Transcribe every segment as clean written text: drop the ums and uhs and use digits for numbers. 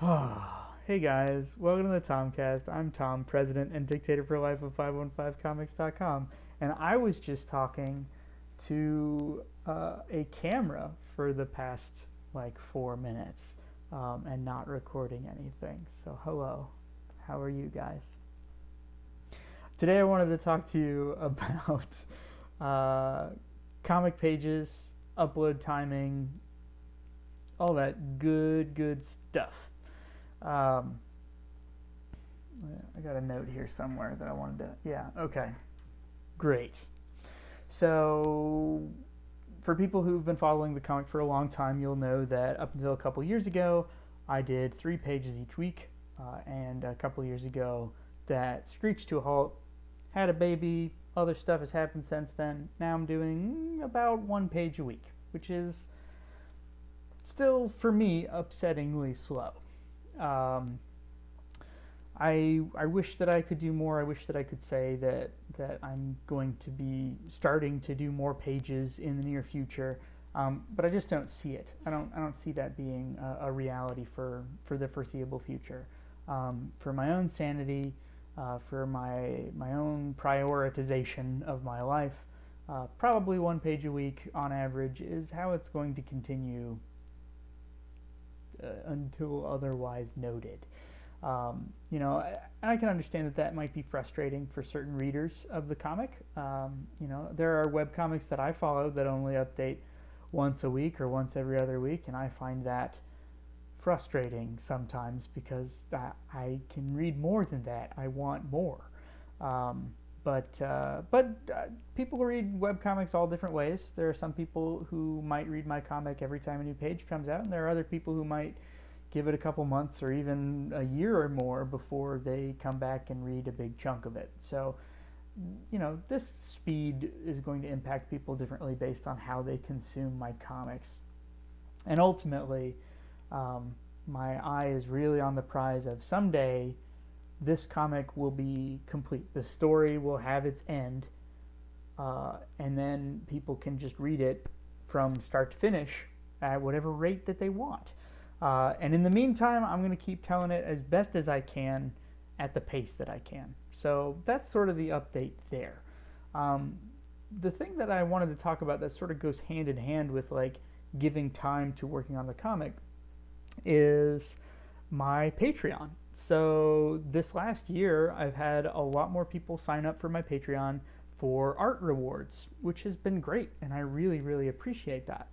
Hey guys, welcome to the Tomcast. I'm Tom, president and dictator for life of 515comics.com, and I was just talking to a camera for the past like 4 minutes and not recording anything. So, hello, how are you guys? Today, I wanted to talk to you about uh, comic pages, upload timing, all that good stuff. Um, I got a note here somewhere that I wanted to. Yeah, okay. Great. So, for people who've been following the comic for a long time, you'll know that up until a couple years ago, I did 3 pages each week. And a couple years ago, that screeched to a halt, had a baby, other stuff has happened since then. Now I'm doing about 1 page a week, which is still, for me, upsettingly slow. Um, I wish that I could do more. I wish that I could say that I'm going to be starting to do more pages in the near future, but I just don't see it. I don't see that being a reality for the foreseeable future. For my own sanity, for my own prioritization of my life, probably 1 page a week on average is how it's going to continue until otherwise noted. I can understand that might be frustrating for certain readers of the comic. There are webcomics that I follow that only update once a week or once every other week, and I find that frustrating sometimes because I can read more than that. I want more. But people read webcomics all different ways. There are some people who might read my comic every time a new page comes out, and there are other people who might give it a couple months or even a year or more before they come back and read a big chunk of it. So, this speed is going to impact people differently based on how they consume my comics. And ultimately, my eye is really on the prize of someday this comic will be complete. The story will have its end, and then people can just read it from start to finish at whatever rate that they want. And in the meantime, I'm going to keep telling it as best as I can at the pace that I can. So that's sort of the update there. The thing that I wanted to talk about that sort of goes hand in hand with like giving time to working on the comic is my Patreon. So this last year, I've had a lot more people sign up for my Patreon for art rewards, which has been great, and I really appreciate that.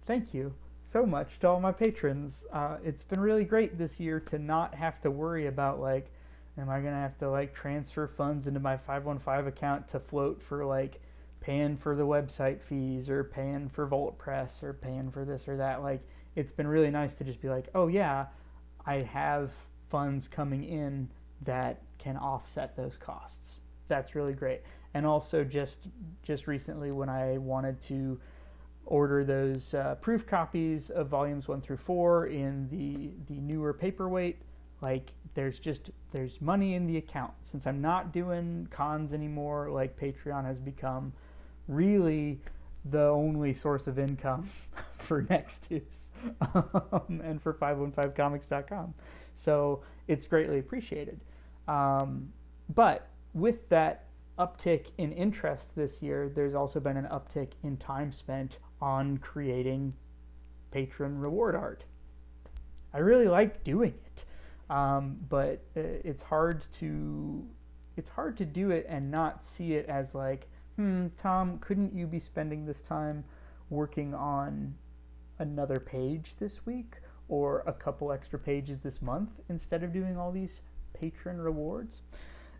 Thank you so much to all my patrons. It's been really great this year to not have to worry about like, am I gonna have to like transfer funds into my 515 account to float for like paying for the website fees or paying for VoltPress or paying for this or that. Like, it's been really nice to just be like, oh yeah, I have funds coming in that can offset those costs. That's really great. And also just recently when I wanted to order those proof copies of volumes 1 through 4 in the newer paperweight, like there's money in the account. Since I'm not doing cons anymore, like Patreon has become really the only source of income for Nextus and for 515comics.com. So it's greatly appreciated. But with that uptick in interest this year, there's also been an uptick in time spent on creating patron reward art. I really like doing it, but it's hard to do it and not see it as like, Tom, couldn't you be spending this time working on another page this week or a couple extra pages this month instead of doing all these patron rewards?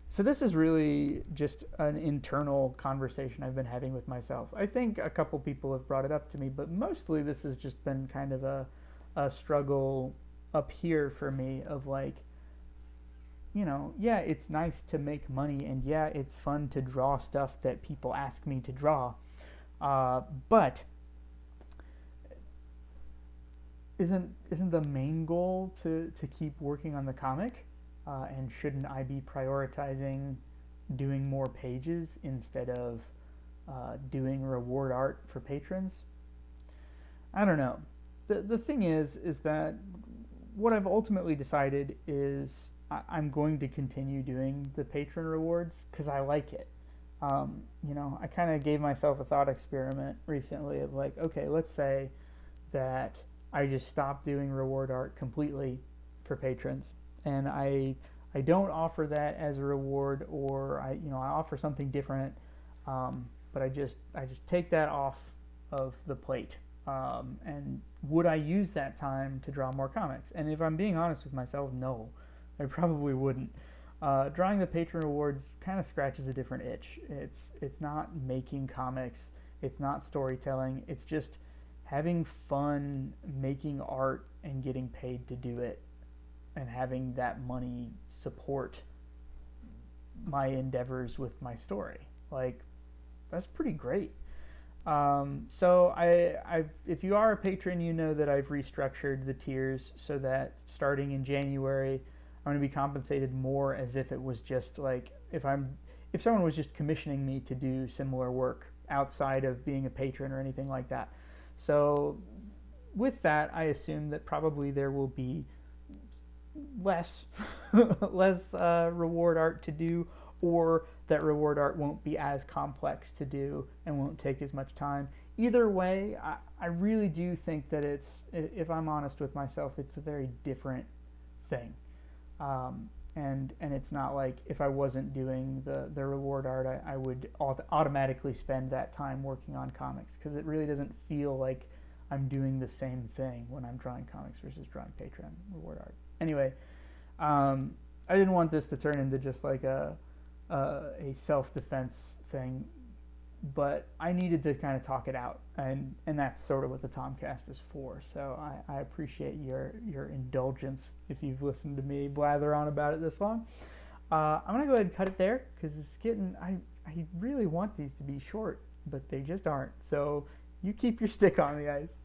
So this is really just an internal conversation I've been having with myself. I think a couple people have brought it up to me, but mostly this has just been kind of a struggle up here for me of like, yeah, it's nice to make money, and yeah, it's fun to draw stuff that people ask me to draw. But isn't the main goal to keep working on the comic? And shouldn't I be prioritizing doing more pages instead of doing reward art for patrons? I don't know. The thing is that what I've ultimately decided is I'm going to continue doing the patron rewards because I like it. You know, I kind of gave myself a thought experiment recently of like, okay, let's say that I just stop doing reward art completely for patrons, and I don't offer that as a reward, or I offer something different, but I just take that off of the plate. And would I use that time to draw more comics? And if I'm being honest with myself, no, I probably wouldn't. Drawing the patron rewards kind of scratches a different itch. It's not making comics, it's not storytelling, it's just having fun making art and getting paid to do it, and having that money support my endeavors with my story. Like, that's pretty great. So if you are a patron, you know that I've restructured the tiers so that starting in January, I'm going to be compensated more as if it was just like if someone was just commissioning me to do similar work outside of being a patron or anything like that. So with that, I assume that probably there will be less reward art to do, or that reward art won't be as complex to do and won't take as much time. Either way, I really do think that if I'm honest with myself, it's a very different thing. And it's not like if I wasn't doing the reward art, I would automatically spend that time working on comics, because it really doesn't feel like I'm doing the same thing when I'm drawing comics versus drawing Patreon reward art. Anyway, I didn't want this to turn into just like a self-defense thing, but I needed to kind of talk it out, and that's sort of what the Tomcast is for. So I appreciate your indulgence if you've listened to me blather on about it this long. I'm gonna go ahead and cut it there because it's getting. I really want these to be short, but they just aren't. So you keep your stick on me, guys.